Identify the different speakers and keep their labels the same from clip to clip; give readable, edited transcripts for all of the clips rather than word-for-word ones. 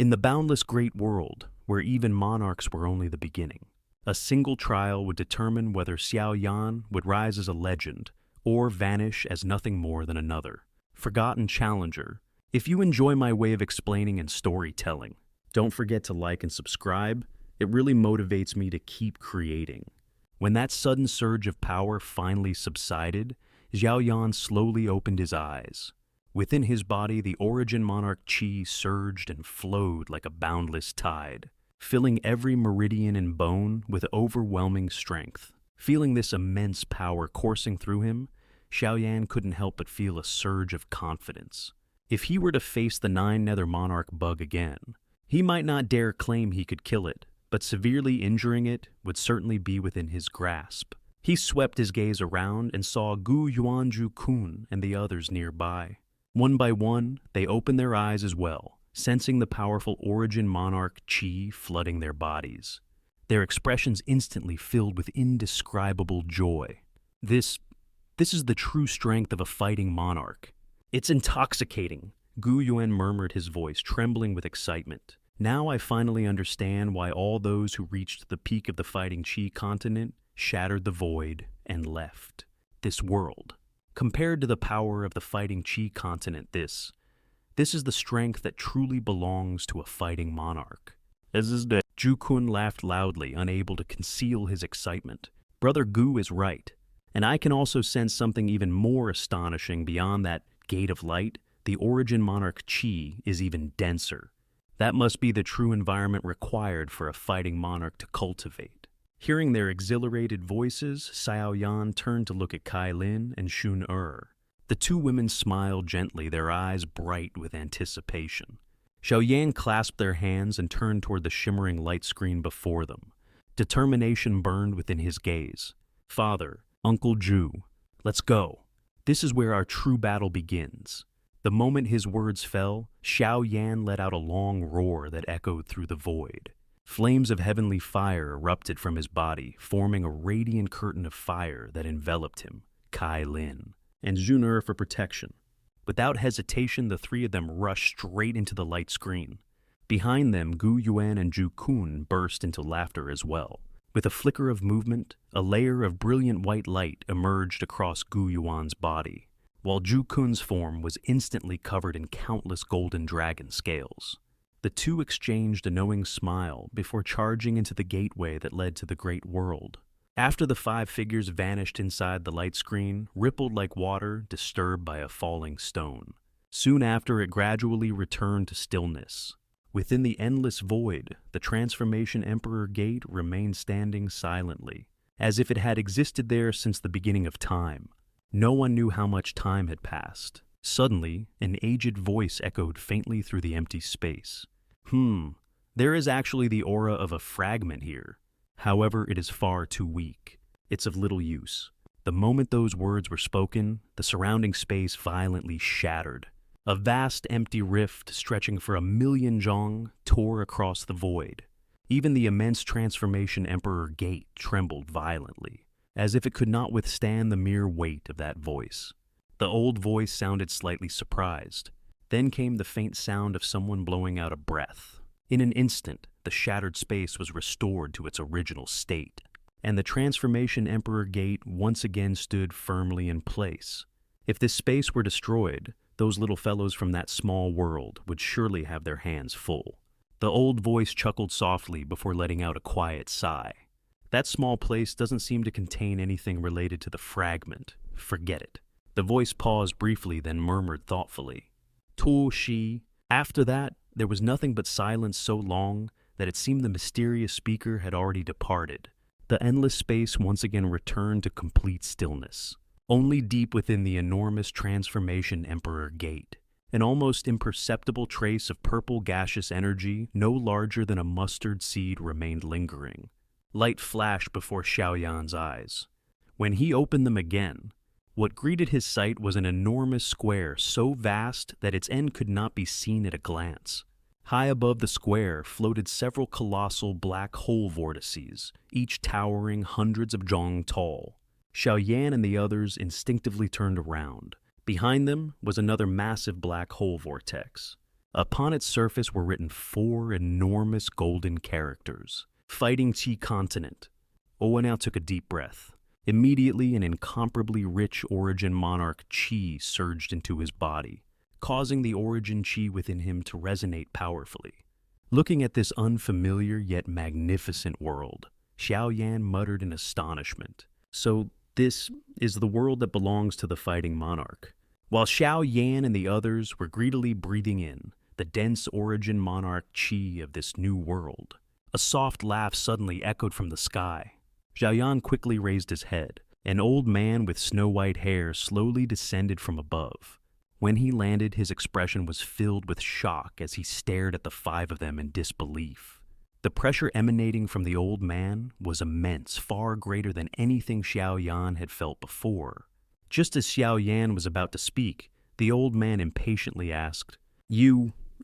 Speaker 1: In the boundless great world, where even monarchs were only the beginning, a single trial would determine whether Xiao would rise as a legend or vanish as nothing more than another forgotten challenger. If you enjoy my way of explaining and storytelling, don't forget to like and subscribe. It really motivates me to keep creating. When that sudden surge of power finally subsided, Xiao slowly opened his eyes. Within his body, the origin monarch qi surged and flowed like a boundless tide, filling every meridian and bone with overwhelming strength. Feeling this immense power coursing through him, Xiao couldn't help but feel a surge of confidence. If he were to face the nine-nether monarch bug again, he might not dare claim he could kill it, but severely injuring it would certainly be within his grasp. He swept his gaze around and saw Gu Yuanju Kun and the others nearby. One by one, they opened their eyes as well, sensing the powerful origin monarch qi flooding their bodies. Their expressions instantly filled with indescribable joy. This is the true strength of a fighting monarch. It's intoxicating, Gu Yuan murmured, his voice trembling with excitement. Now I finally understand why all those who reached the peak of the fighting qi continent shattered the void and left this world. Compared to the power of the fighting qi continent, this is the strength that truly belongs to a fighting monarch. As is the Ju Kun laughed loudly, unable to conceal his excitement. Brother Gu is right, and I can also sense something even more astonishing beyond that gate of light. The origin monarch qi is even denser. That must be the true environment required for a fighting monarch to cultivate. Hearing their exhilarated voices, Xiao turned to look at Kai Lin and Shun The two women smiled gently, their eyes bright with anticipation. Xiao clasped their hands and turned toward the shimmering light screen before them. Determination burned within his gaze. Father, Uncle Ju, let's go. This is where our true battle begins. The moment his words fell, Xiao let out a long roar that echoed through the void. Flames of heavenly fire erupted from his body, forming a radiant curtain of fire that enveloped him, Kai Lin, and Jun for protection. Without hesitation, the three of them rushed straight into the light screen. Behind them, Gu Yuan and Ju Kun burst into laughter as well. With a flicker of movement, a layer of brilliant white light emerged across Gu Yuan's body, while Ju Kun's form was instantly covered in countless golden dragon scales. The two exchanged a knowing smile before charging into the gateway that led to the great world. After the five figures vanished inside the light screen, rippled like water disturbed by a falling stone. Soon after, it gradually returned to stillness. Within the endless void, the Transformation Emperor Gate remained standing silently, as if it had existed there since the beginning of time. No one knew how much time had passed. Suddenly, an aged voice echoed faintly through the empty space. There is actually the aura of a fragment here. However, it is far too weak. It's of little use. The moment those words were spoken, the surrounding space violently shattered. A vast empty rift stretching for 1,000,000 zhong tore across the void. Even the immense Transformation Emperor Gate trembled violently, as if it could not withstand the mere weight of that voice. The old voice sounded slightly surprised. Then came the faint sound of someone blowing out a breath. In an instant, the shattered space was restored to its original state, and the Transformation Emperor Gate once again stood firmly in place. If this space were destroyed, those little fellows from that small world would surely have their hands full. The old voice chuckled softly before letting out a quiet sigh. That small place doesn't seem to contain anything related to the fragment. Forget it. The voice paused briefly, then murmured thoughtfully, Tu Shi. After that, there was nothing but silence so long that it seemed the mysterious speaker had already departed. The endless space once again returned to complete stillness. Only deep within the enormous Transformation Emperor Gate, an almost imperceptible trace of purple gaseous energy no larger than a mustard seed remained lingering. Light flashed before Xiao eyes. When he opened them again, what greeted his sight was an enormous square so vast that its end could not be seen at a glance. High above the square floated several colossal black hole vortices, each towering hundreds of zhong tall. Xiao and the others instinctively turned around. Behind them was another massive black hole vortex. Upon its surface were written 4 enormous golden characters. Fighting Qi Continent. Owen now took a deep breath. Immediately, an incomparably rich origin monarch Qi surged into his body, causing the origin Qi within him to resonate powerfully. Looking at this unfamiliar yet magnificent world, Xiao Yan muttered in astonishment. So, this is the world that belongs to the fighting monarch. While Xiao Yan and the others were greedily breathing in the dense origin monarch Qi of this new world, a soft laugh suddenly echoed from the sky. Xiao Yan quickly raised his head. An old man with snow-white hair slowly descended from above. When he landed, his expression was filled with shock as he stared at the 5 of them in disbelief. The pressure emanating from the old man was immense, far greater than anything Xiao Yan had felt before. Just as Xiao Yan was about to speak, the old man impatiently asked,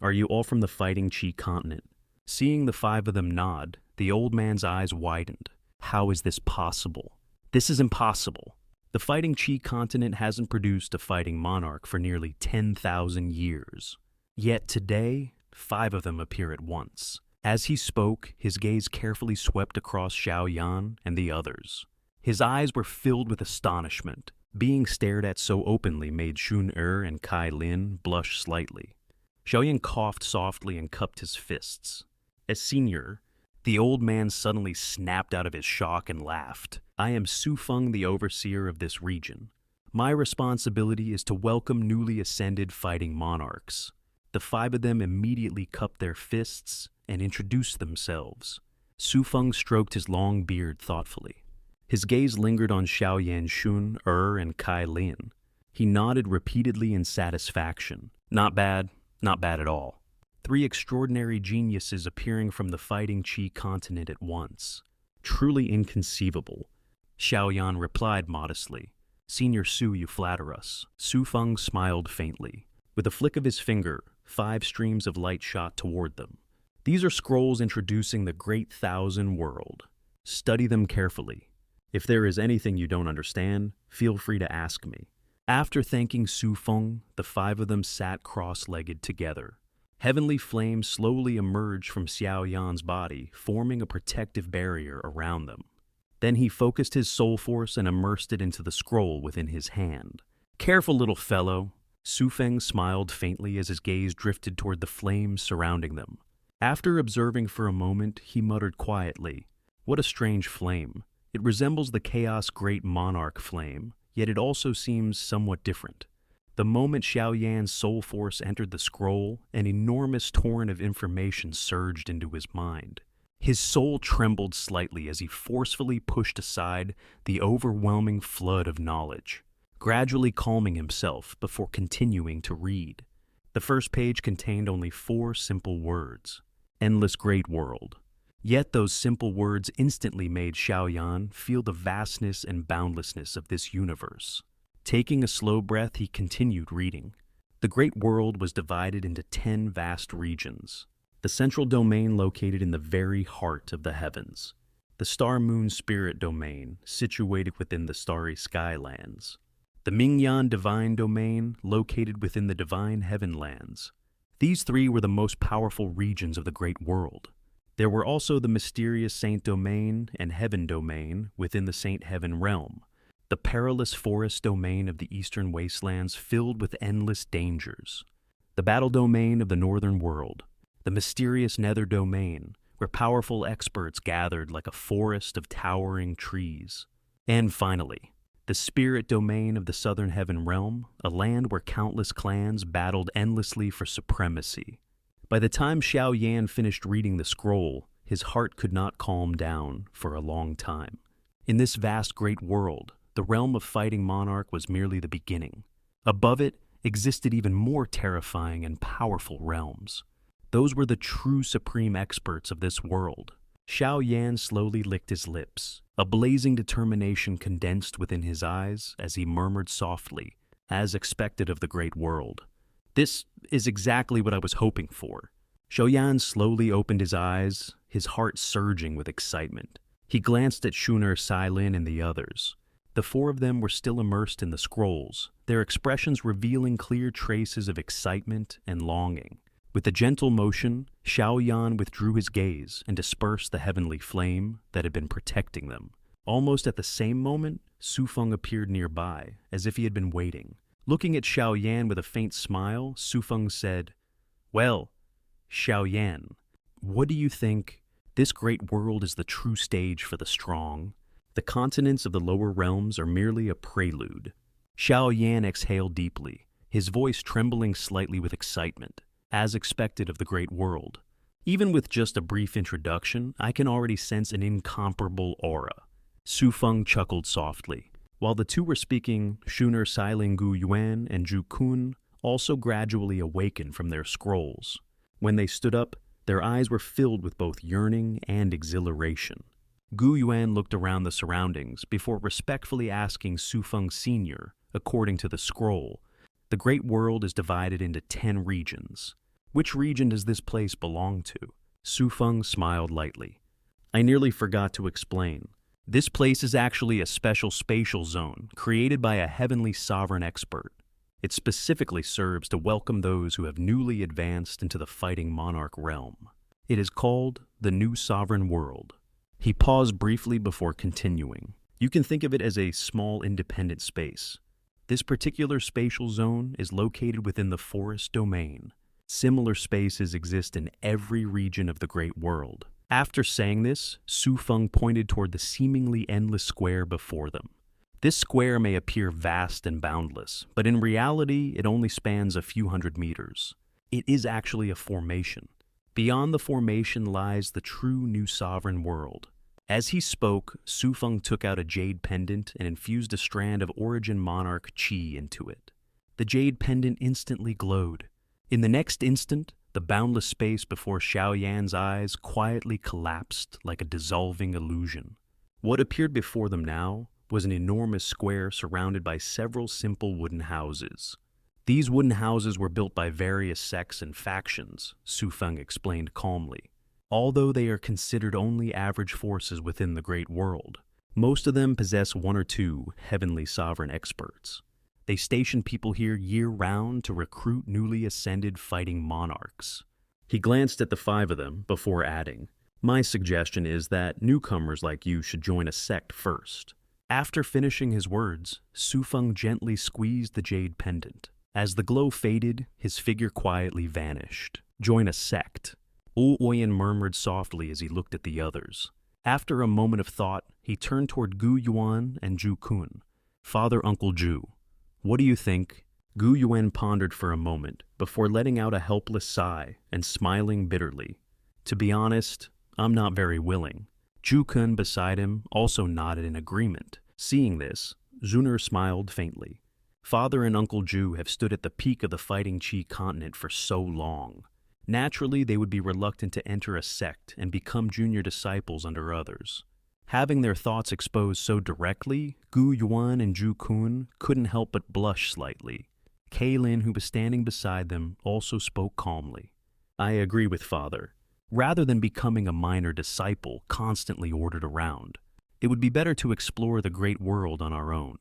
Speaker 1: Are you all from the fighting Qi continent?" Seeing the 5 of them nod, the old man's eyes widened. How is this possible? This is impossible. The fighting Qi continent hasn't produced a fighting monarch for nearly 10,000 years. Yet today, 5 of them appear at once. As he spoke, his gaze carefully swept across Xiao Yan and the others. His eyes were filled with astonishment. Being stared at so openly made Shun and Kai Lin blush slightly. Xiao Yan coughed softly and cupped his fists. As senior, the old man suddenly snapped out of his shock and laughed. "I am Su Feng, the overseer of this region. My responsibility is to welcome newly ascended fighting monarchs." The 5 of them immediately cupped their fists and introduced themselves. Su Feng stroked his long beard thoughtfully. His gaze lingered on Xiao Yan, Shun, and Kai Lin. He nodded repeatedly in satisfaction. Not bad at all. 3 extraordinary geniuses appearing from the fighting Qi continent at once. Truly inconceivable. Xiao Yan replied modestly. "Senior Su, you flatter us." Su Feng smiled faintly. With a flick of his finger, 5 streams of light shot toward them. "These are scrolls introducing the Great Thousand World. Study them carefully. If there is anything you don't understand, feel free to ask me." After thanking Su Feng, the 5 of them sat cross-legged together. Heavenly flames slowly emerged from Xiao Yan's body, forming a protective barrier around them. Then he focused his soul force and immersed it into the scroll within his hand. "Careful, little fellow." Su Feng smiled faintly as his gaze drifted toward the flames surrounding them. After observing for a moment, he muttered quietly, "What a strange flame. It resembles the Chaos Great Monarch flame, yet it also seems somewhat different." The moment Xiao Yan's soul force entered the scroll, an enormous torrent of information surged into his mind. His soul trembled slightly as he forcefully pushed aside the overwhelming flood of knowledge, gradually calming himself before continuing to read. The first page contained only 4 simple words: "Endless Great World." Yet those simple words instantly made Xiao Yan feel the vastness and boundlessness of this universe. Taking a slow breath, he continued reading. The Great World was divided into 10 vast regions. The central domain located in the very heart of the heavens. The Star-Moon Spirit Domain, situated within the Starry Skylands. The Mingyan Divine Domain, located within the Divine Heavenlands. These 3 were the most powerful regions of the Great World. There were also the mysterious Saint Domain and Heaven Domain within the Saint Heaven Realm. The perilous forest domain of the eastern wastelands filled with endless dangers. The battle domain of the northern world. The mysterious nether domain, where powerful experts gathered like a forest of towering trees. And finally, the spirit domain of the southern heaven realm, a land where countless clans battled endlessly for supremacy. By the time Xiao Yan finished reading the scroll, his heart could not calm down for a long time. In this vast great world, the realm of fighting monarch was merely the beginning. Above it existed even more terrifying and powerful realms. Those were the true supreme experts of this world. Xiao Yan slowly licked his lips. A blazing determination condensed within his eyes as he murmured softly, as expected of the great world. "This is exactly what I was hoping for." Xiao Yan slowly opened his eyes, his heart surging with excitement. He glanced at Shun'er, Silin, and the others. The 4 of them were still immersed in the scrolls, their expressions revealing clear traces of excitement and longing. With a gentle motion, Xiao Yan withdrew his gaze and dispersed the heavenly flame that had been protecting them. Almost at the same moment, Su Feng appeared nearby, as if he had been waiting. Looking at Xiao Yan with a faint smile, Su Feng said, "Well, Xiao Yan, what do you think? This great world is the true stage for the strong. The continents of the lower realms are merely a prelude." Xiao Yan exhaled deeply, his voice trembling slightly with excitement, as expected of the great world. Even with just a brief introduction, I can already sense an incomparable aura. Su Feng chuckled softly. While the two were speaking, Shuner Sailing Gu Yuan and Zhu Kun also gradually awakened from their scrolls. When they stood up, their eyes were filled with both yearning and exhilaration. Gu Yuan looked around the surroundings before respectfully asking Su Feng Sr., according to the scroll, "The great world is divided into 10 regions. Which region does this place belong to?" Su Feng smiled lightly. "I nearly forgot to explain. This place is actually a special spatial zone created by a heavenly sovereign expert. It specifically serves to welcome those who have newly advanced into the fighting monarch realm. It is called the New Sovereign World." He paused briefly before continuing. "You can think of it as a small independent space. This particular spatial zone is located within the forest domain. Similar spaces exist in every region of the great world." After saying this, Su Feng pointed toward the seemingly endless square before them. This square may appear vast and boundless, but in reality, it only spans a few hundred meters. It is actually a formation. Beyond the formation lies the true new sovereign world. As he spoke, Su Feng took out a jade pendant and infused a strand of origin monarch qi into it. The jade pendant instantly glowed. In the next instant, the boundless space before Xiao Yan's eyes quietly collapsed like a dissolving illusion. What appeared before them now was an enormous square surrounded by several simple wooden houses. These wooden houses were built by various sects and factions, Su Feng explained calmly. Although they are considered only average forces within the great world, most of them possess 1 or 2 heavenly sovereign experts. They station people here year-round to recruit newly ascended fighting monarchs. He glanced at the 5 of them before adding, "My suggestion is that newcomers like you should join a sect first." After finishing his words, Su Feng gently squeezed the jade pendant. As the glow faded, his figure quietly vanished. "Join a sect," Oyen murmured softly as he looked at the others. After a moment of thought, he turned toward Gu Yuan and Zhu Kun. "Father, Uncle Zhu, what do you think?" Gu Yuan pondered for a moment before letting out a helpless sigh and smiling bitterly. "To be honest, I'm not very willing." Zhu Kun beside him also nodded in agreement. Seeing this, Zuner smiled faintly. Father and Uncle Zhu have stood at the peak of the fighting Qi continent for so long. Naturally, they would be reluctant to enter a sect and become junior disciples under others. Having their thoughts exposed so directly, Gu Yuan and Zhu Kun couldn't help but blush slightly. Kaylin, who was standing beside them, also spoke calmly. "I agree with Father. Rather than becoming a minor disciple constantly ordered around, it would be better to explore the great world on our own."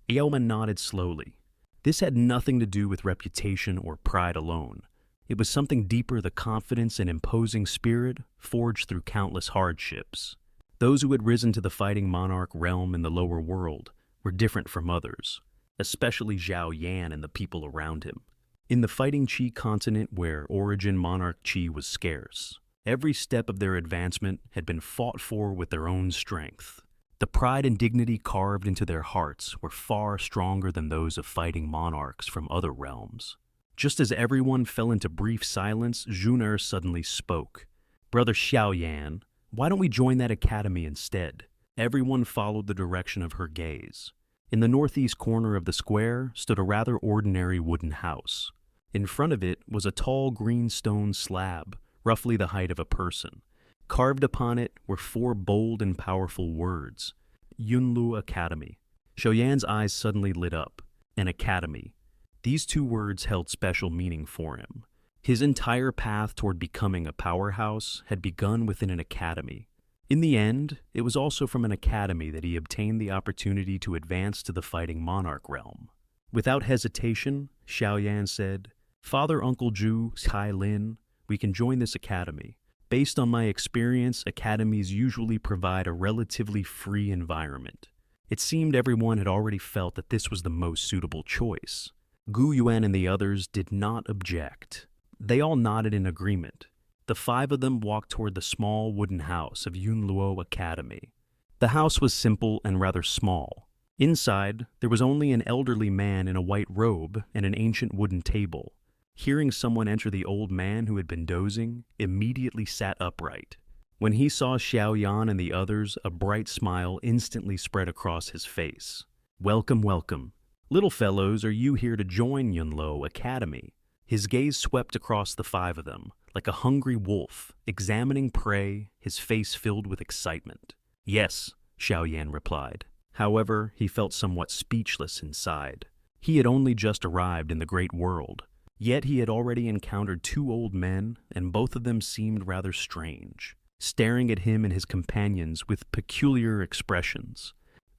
Speaker 1: Yeoman nodded slowly. This had nothing to do with reputation or pride alone. It was something deeper, the confidence and imposing spirit forged through countless hardships. Those who had risen to the fighting monarch realm in the lower world were different from others, especially Xiao Yan and the people around him. In the fighting Qi continent where origin monarch Qi was scarce, every step of their advancement had been fought for with their own strength. The pride and dignity carved into their hearts were far stronger than those of fighting monarchs from other realms. Just as everyone fell into brief silence, Juner suddenly spoke. "Brother Xiao Yan, why don't we join that academy instead?" Everyone followed the direction of her gaze. In the northeast corner of the square stood a rather ordinary wooden house. In front of it was a tall green stone slab, roughly the height of a person. Carved upon it were 4 bold and powerful words, Yunlu Academy. Xiaoyan's eyes suddenly lit up. An academy. These 2 words held special meaning for him. His entire path toward becoming a powerhouse had begun within an academy. In the end, it was also from an academy that he obtained the opportunity to advance to the fighting monarch realm. Without hesitation, Xiaoyan said, Father Uncle Ju, Lin, we can join this academy. Based on my experience, academies usually provide a relatively free environment. It seemed everyone had already felt that this was the most suitable choice. Gu Yuan and the others did not object. They all nodded in agreement. The five of them walked toward the small wooden house of Yunluo Academy. The house was simple and rather small. Inside, there was only an elderly man in a white robe and an ancient wooden table. Hearing someone enter, the old man who had been dozing immediately sat upright. When he saw Xiao Yan and the others, a bright smile instantly spread across his face. "Welcome, welcome. Little fellows, are you here to join Yunluo Academy?" His gaze swept across the five of them, like a hungry wolf, examining prey, his face filled with excitement. "Yes," Xiao Yan replied. However, he felt somewhat speechless inside. He had only just arrived in the great world, yet he had already encountered two old men, and both of them seemed rather strange, staring at him and his companions with peculiar expressions.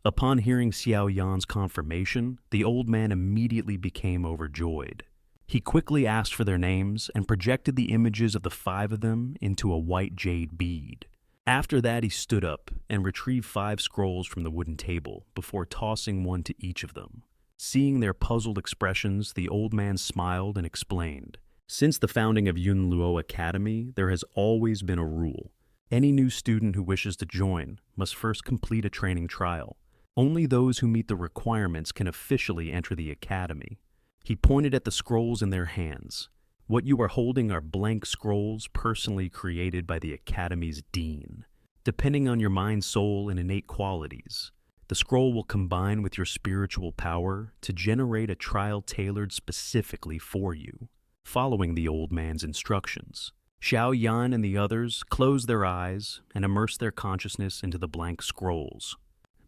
Speaker 1: Upon hearing Xiao Yan's confirmation, the old man immediately became overjoyed. He quickly asked for their names and projected the images of the five of them into a white jade bead. After that, he stood up and retrieved 5 scrolls from the wooden table before tossing one to each of them. Seeing their puzzled expressions, the old man smiled and explained, "Since the founding of Yunluo Academy, there has always been a rule. Any new student who wishes to join must first complete a training trial. Only those who meet the requirements can officially enter the academy." He pointed at the scrolls in their hands. "What you are holding are blank scrolls personally created by the Academy's dean. Depending on your mind, soul, and innate qualities, the scroll will combine with your spiritual power to generate a trial tailored specifically for you." Following the old man's instructions, Xiao Yan and the others closed their eyes and immersed their consciousness into the blank scrolls.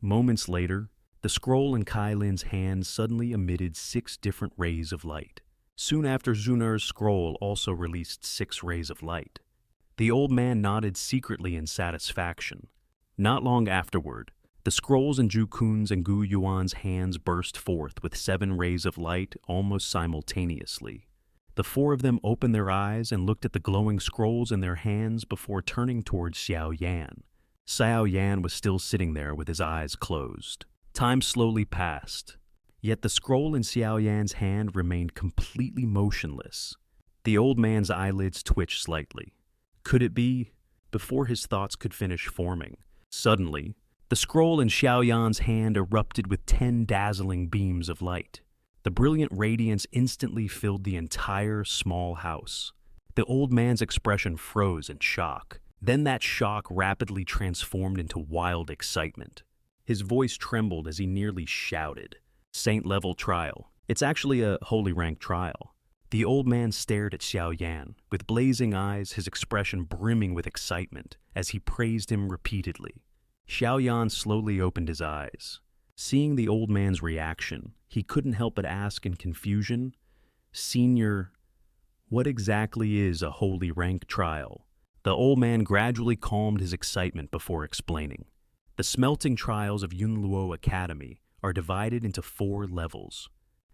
Speaker 1: Moments later, the scroll in Kai Lin's hand suddenly emitted 6 different rays of light. Soon after, Zunar's scroll also released 6 rays of light. The old man nodded secretly in satisfaction. Not long afterward, the scrolls in Ju Kun's and Gu Yuan's hands burst forth with 7 rays of light almost simultaneously. The 4 of them opened their eyes and looked at the glowing scrolls in their hands before turning towards Xiao Yan. Xiao Yan was still sitting there with his eyes closed. Time slowly passed, yet the scroll in Xiao Yan's hand remained completely motionless. The old man's eyelids twitched slightly. Could it be? Before his thoughts could finish forming, suddenly, the scroll in Xiao Yan's hand erupted with 10 dazzling beams of light. The brilliant radiance instantly filled the entire small house. The old man's expression froze in shock. Then that shock rapidly transformed into wild excitement. His voice trembled as he nearly shouted, "Saint-level trial. It's actually a holy rank trial." The old man stared at Xiao Yan, with blazing eyes, his expression brimming with excitement, as he praised him repeatedly. Xiao Yan slowly opened his eyes. Seeing the old man's reaction, he couldn't help but ask in confusion, "Senior, what exactly is a holy rank trial?" The old man gradually calmed his excitement before explaining. The smelting trials of Yunluo Academy are divided into 4 levels.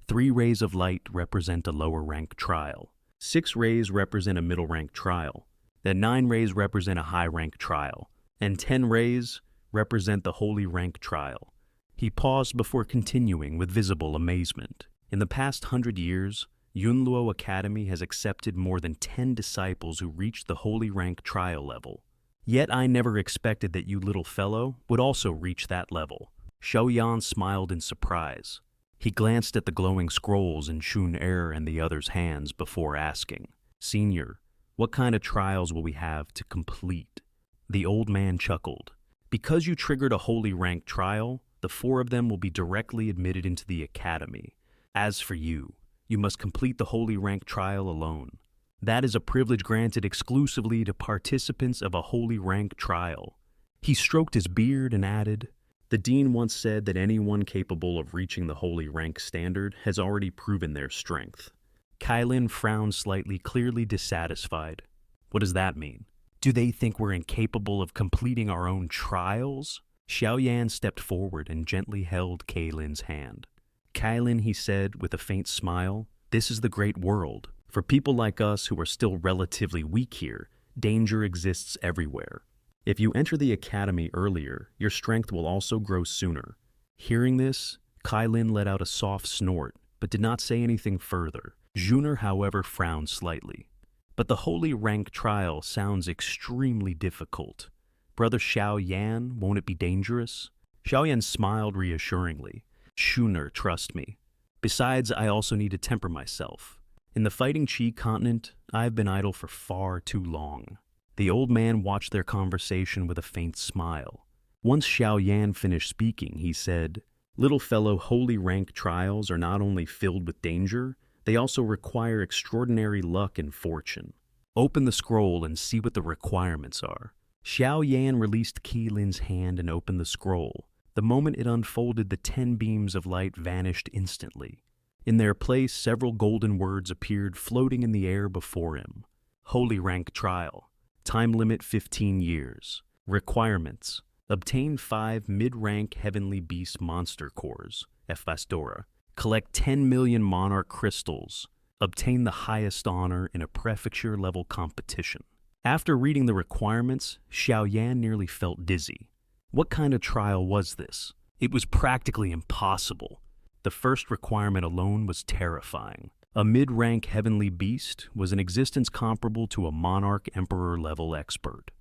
Speaker 1: 3 rays of light represent a lower rank trial. 6 rays represent a middle rank trial. Then 9 rays represent a high rank trial. And 10 rays represent the holy rank trial. He paused before continuing with visible amazement. In the past 100 years, Yunluo Academy has accepted more than 10 disciples who reached the holy rank trial level. Yet I never expected that you little fellow would also reach that level. Xiao Yan smiled in surprise. He glanced at the glowing scrolls in Shun Er and the others' hands before asking, "Senior, what kind of trials will we have to complete?" The old man chuckled. "Because you triggered a holy rank trial, the 4 of them will be directly admitted into the academy. As for you, you must complete the holy rank trial alone. That is a privilege granted exclusively to participants of a holy rank trial." He stroked his beard and added, "The dean once said that anyone capable of reaching the holy rank standard has already proven their strength." Kailin frowned slightly, clearly dissatisfied. "What does that mean? Do they think we're incapable of completing our own trials?" Xiao Yan stepped forward and gently held Kailin's hand. "Kailin," he said with a faint smile, "this is the great world. For people like us who are still relatively weak here, danger exists everywhere. If you enter the academy earlier, your strength will also grow sooner. Hearing this, Kai Lin let out a soft snort, but did not say anything further. Juner, however, frowned slightly. But the holy rank trial sounds extremely difficult. Brother Xiao Yan, won't it be dangerous? Xiao Yan smiled reassuringly. Juner, trust me. Besides, I also need to temper myself. In the fighting Qi continent, I've been idle for far too long. The old man watched their conversation with a faint smile. Once Xiao Yan finished speaking, he said, "Little fellow, holy rank trials are not only filled with danger, they also require extraordinary luck and fortune. Open the scroll and see what the requirements are." Xiao Yan released Kai Lin's hand and opened the scroll. The moment it unfolded, the 10 beams of light vanished instantly. In their place, several golden words appeared floating in the air before him. Holy rank trial. Time limit 15 years. Requirements. Obtain 5 mid-rank heavenly beast monster cores, Efastora. Collect 10 million monarch crystals. Obtain the highest honor in a prefecture-level competition. After reading the requirements, Xiao Yan nearly felt dizzy. What kind of trial was this? It was practically impossible. The first requirement alone was terrifying. A mid-rank heavenly beast was an existence comparable to a monarch emperor-level expert.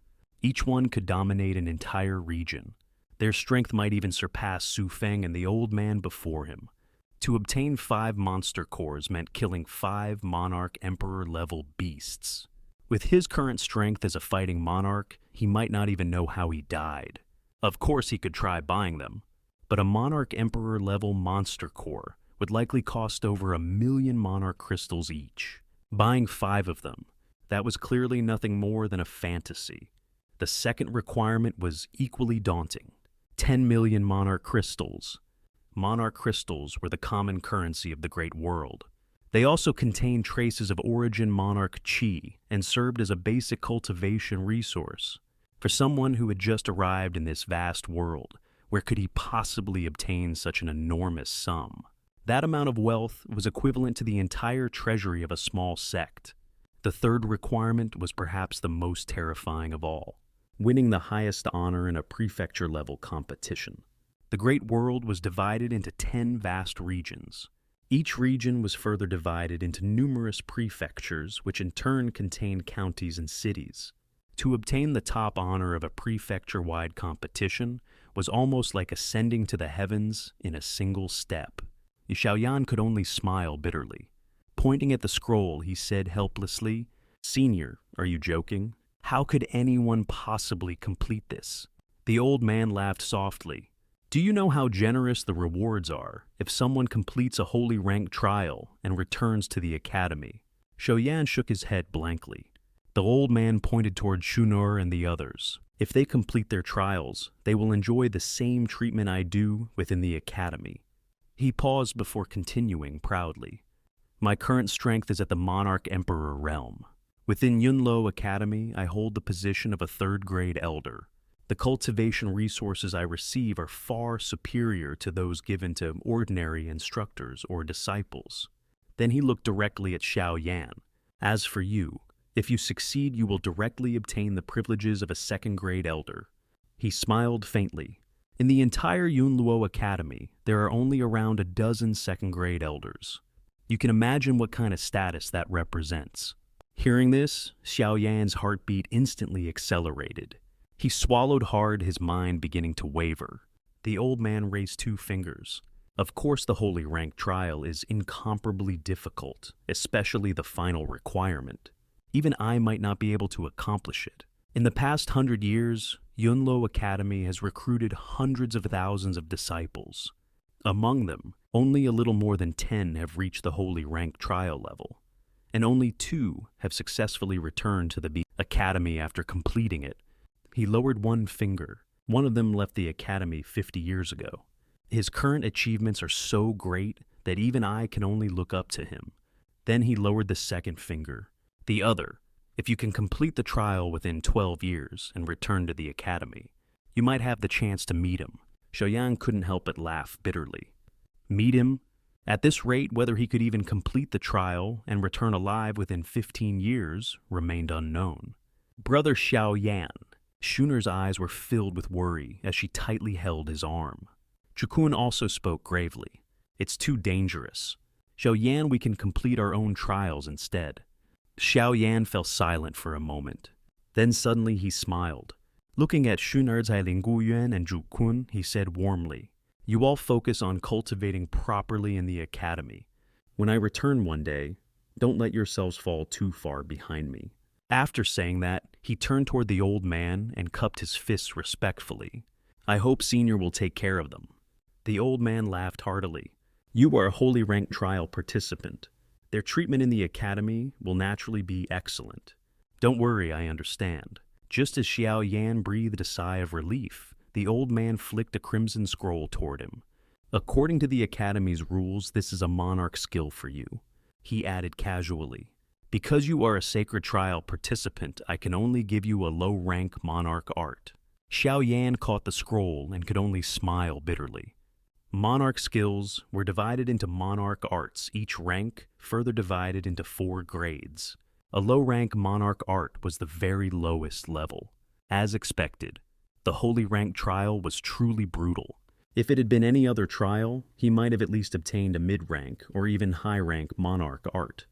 Speaker 1: Each one could dominate an entire region. Their strength might even surpass Su Feng and the old man before him. To obtain 5 monster cores meant killing 5 monarch emperor-level beasts. With his current strength as a fighting monarch, he might not even know how he died. Of course he could try buying them, but a monarch emperor-level monster core would likely cost over 1 million monarch crystals each. Buying 5 of them, that was clearly nothing more than a fantasy. The second requirement was equally daunting. 10 million monarch crystals. Monarch crystals were the common currency of the Great World. They also contained traces of origin monarch Qi and served as a basic cultivation resource. For someone who had just arrived in this vast world, where could he possibly obtain such an enormous sum? That amount of wealth was equivalent to the entire treasury of a small sect. The third requirement was perhaps the most terrifying of all, winning the highest honor in a prefecture-level competition. The Great World was divided into 10 vast regions. Each region was further divided into numerous prefectures, which in turn contained counties and cities. To obtain the top honor of a prefecture-wide competition was almost like ascending to the heavens in a single step. Xiao Yan could only smile bitterly. Pointing at the scroll, he said helplessly, "Senior, are you joking? How could anyone possibly complete this?" The old man laughed softly. "Do you know how generous the rewards are if someone completes a holy rank trial and returns to the academy?" Xiao Yan shook his head blankly. The old man pointed toward Shunor and the others. "If they complete their trials, they will enjoy the same treatment I do within the academy." He paused before continuing proudly. "My current strength is at the Monarch Emperor realm. Within Yunlo Academy, I hold the position of a 3rd-grade elder. The cultivation resources I receive are far superior to those given to ordinary instructors or disciples." Then he looked directly at Xiao Yan. "As for you, if you succeed, you will directly obtain the privileges of a 2nd-grade elder." He smiled faintly. In the entire Yunluo Academy, there are only around a dozen 2nd-grade elders. You can imagine what kind of status that represents. Hearing this, Xiao Yan's heartbeat instantly accelerated. He swallowed hard, his mind beginning to waver. The old man raised 2 fingers. Of course the holy rank trial is incomparably difficult, especially the final requirement. Even I might not be able to accomplish it. In the past 100 years, Yunlo Academy has recruited hundreds of thousands of disciples. Among them, only a little more than 10 have reached the holy rank trial level, and only 2 have successfully returned to the academy after completing it. He lowered 1 finger. One of them left the academy 50 years ago. His current achievements are so great that even I can only look up to him. Then he lowered the 2nd finger. "The other, if you can complete the trial within 12 years and return to the academy, you might have the chance to meet him." Xiao Yan couldn't help but laugh bitterly. "Meet him? At this rate, whether he could even complete the trial and return alive within 15 years remained unknown. Brother Xiao Yan. Shuner's eyes were filled with worry as she tightly held his arm. Chukun also spoke gravely. It's too dangerous. Xiao Yan, we can complete our own trials instead. Xiao Yan fell silent for a moment. Then suddenly he smiled. Looking at Shuner Zailinguyuan and Chukun, he said warmly, "You all focus on cultivating properly in the academy. When I return one day, don't let yourselves fall too far behind me." After saying that, he turned toward the old man and cupped his fists respectfully. "I hope Senior will take care of them." The old man laughed heartily. "You are a holy rank trial participant. Their treatment in the academy will naturally be excellent. Don't worry, I understand." Just as Xiao Yan breathed a sigh of relief, the old man flicked a crimson scroll toward him. "According to the academy's rules, this is a monarch skill for you," he added casually. "Because you are a sacred trial participant, I can only give you a low-rank monarch art." Xiao Yan caught the scroll and could only smile bitterly. Monarch skills were divided into monarch arts, each rank further divided into 4 grades. A low-rank monarch art was the very lowest level. As expected, the holy rank trial was truly brutal. If it had been any other trial, he might have at least obtained a mid-rank or even high-rank monarch art.